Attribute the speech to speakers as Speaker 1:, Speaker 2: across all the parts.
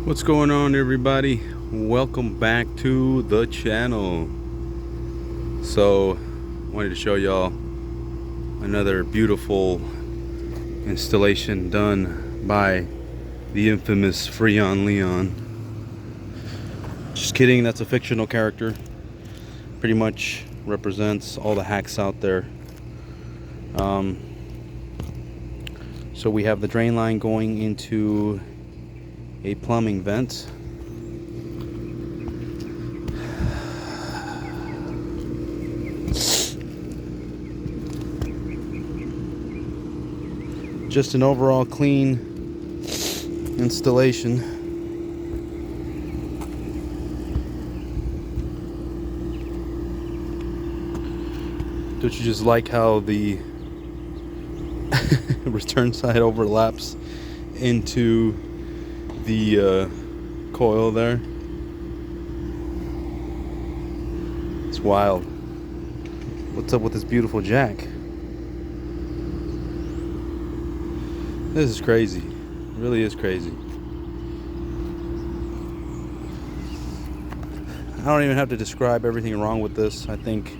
Speaker 1: What's going on, everybody? Welcome back to the channel. So wanted to show y'all another beautiful installation done by the infamous Freon Leon. Just kidding, that's a fictional character. Pretty much represents all the hacks out there. So we have the drain line going into a plumbing vent. Just an overall clean installation. Don't you just like how the return side overlaps into the coil there? It's wild. What's up with this beautiful jack? This is crazy. It really is crazy. I don't even have to describe everything wrong with this. I think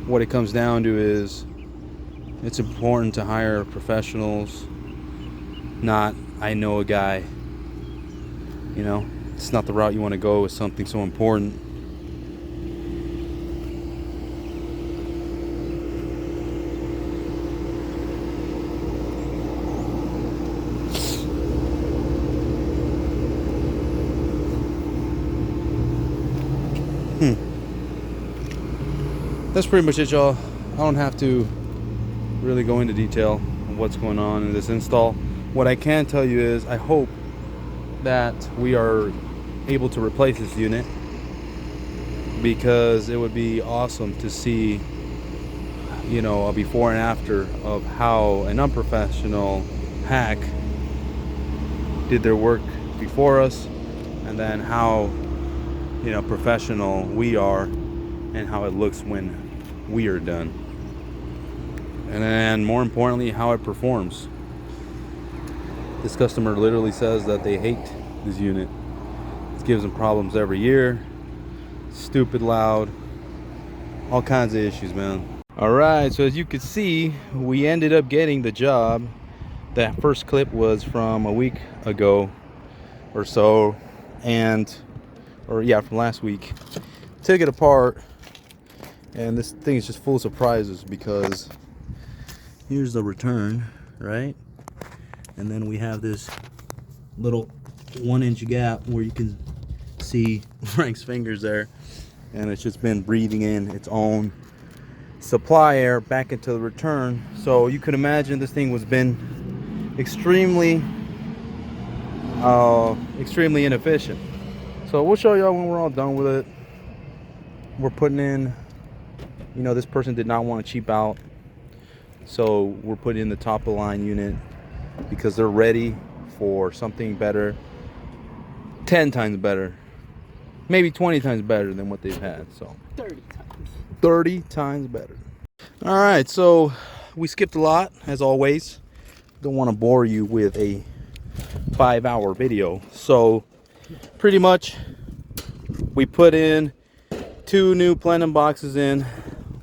Speaker 1: what it comes down to is it's important to hire professionals, not I know a guy. You know, it's not the route you want to go with something so important. That's pretty much it, y'all. I don't have to really go into detail on what's going on in this install. What I can tell you is I hope that we are able to replace this unit, because it would be awesome to see, you know, a before and after of how an unprofessional hack did their work before us, and then how, you know, professional we are and how it looks when we are done, and then more importantly how it performs. This customer literally says that they hate this unit. It gives them problems every year. Stupid loud. All kinds of issues, man. Alright, so as you can see, we ended up getting the job. That first clip was from a week ago or so, from last week. Took it apart, and this thing is just full of surprises, because here's the return, right? And then we have this little 1-inch gap where you can see Frank's fingers there, and it's just been breathing in its own supply air back into the return. So you could imagine this thing was been extremely inefficient. So we'll show y'all when we're all done with it. We're putting in, you know, this person did not want to cheap out, so we're putting in the top of the line unit because they're ready for something better, 10 times better, maybe 20 times better than what they've had. So 30 times better. All right, so we skipped a lot as always. Don't want to bore you with a 5-hour video, so pretty much we put in 2 new plenum boxes in,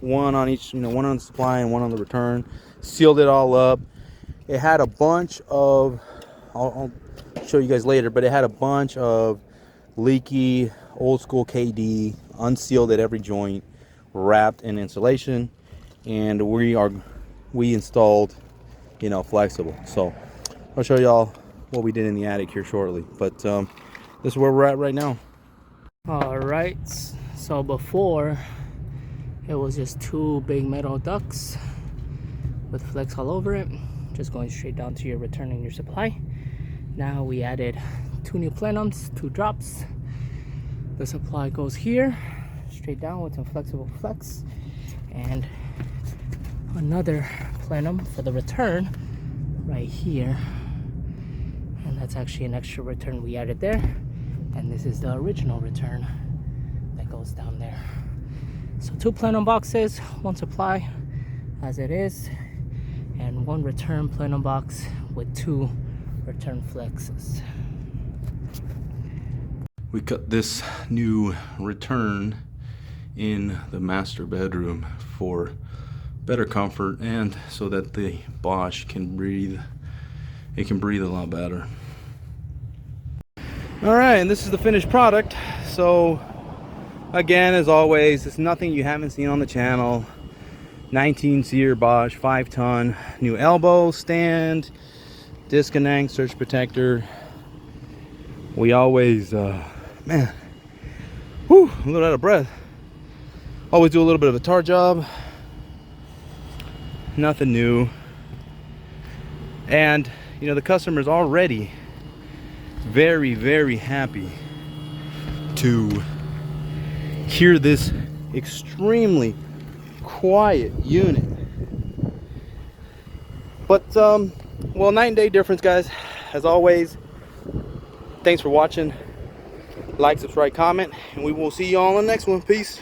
Speaker 1: one on each, you know, one on the supply and one on the return. Sealed it all up. It had a bunch of, I'll show you guys later, but it had a bunch of leaky old school KD, unsealed at every joint, wrapped in insulation, and we installed, you know, flexible. So I'll show y'all what we did in the attic here shortly, but this is where we're at right now.
Speaker 2: All right, so before it was just 2 big metal ducts with flex all over it, just going straight down to your return and your supply. Now we added 2 new plenums, 2 drops. The supply goes here straight down with some flexible flex, and another plenum for the return right here, and that's actually an extra return we added there, and this is the original return that goes down there. So 2 plenum boxes, 1 supply as it is, and 1 return plenum box with 2 return flexes.
Speaker 1: We cut this new return in the master bedroom for better comfort and so that the Bosch can breathe. It can breathe a lot better. All right, and this is the finished product. So again, as always, it's nothing you haven't seen on the channel. 19 Seer Bosch 5-ton, new elbow stand, disconnect, surge protector. We always, man, whew, a little out of breath. Always do a little bit of a tar job. Nothing new. And, you know, the customer's already very, very happy to hear this extremely quiet unit. But, well, night and day difference, guys. As always, thanks for watching. Like, subscribe, comment, and we will see you all on the next one. Peace.